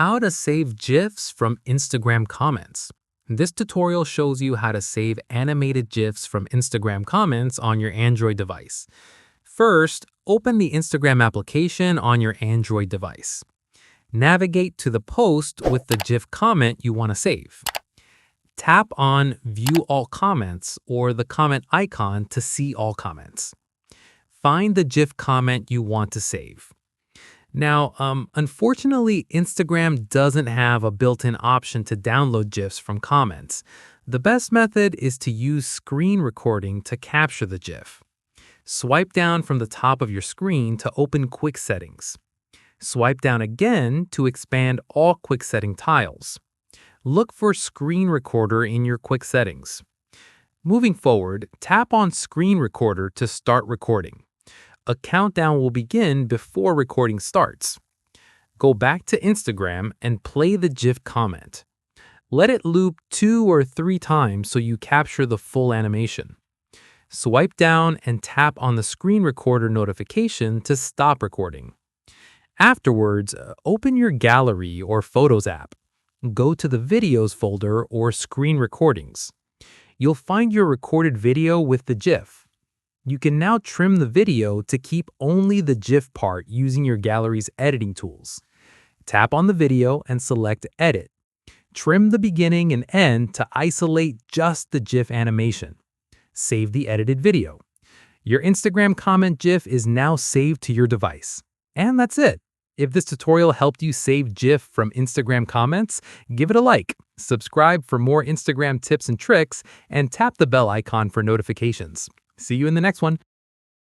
How to save GIFs from Instagram comments. This tutorial shows you how to save animated GIFs from Instagram comments on your Android device. First, open the Instagram application on your Android device. Navigate to the post with the GIF comment you want to save. Tap on View All Comments or the comment icon to see all comments. Find the GIF comment you want to save. Now, unfortunately, Instagram doesn't have a built-in option to download GIFs from comments. The best method is to use screen recording to capture the GIF. Swipe down from the top of your screen to open Quick Settings. Swipe down again to expand all Quick Setting tiles. Look for Screen Recorder in your Quick Settings. Moving forward, tap on Screen Recorder to start recording. A countdown will begin before recording starts. Go back to Instagram and play the GIF comment. Let it loop 2 or 3 times so you capture the full animation. Swipe down and tap on the screen recorder notification to stop recording. Afterwards, open your gallery or Photos app. Go to the Videos folder or Screen Recordings. You'll find your recorded video with the GIF. You can now trim the video to keep only the GIF part using your gallery's editing tools. Tap on the video and select Edit. Trim the beginning and end to isolate just the GIF animation. Save the edited video. Your Instagram comment GIF is now saved to your device. And that's it. If this tutorial helped you save GIF from Instagram comments, give it a like, subscribe for more Instagram tips and tricks, and tap the bell icon for notifications. See you in the next one.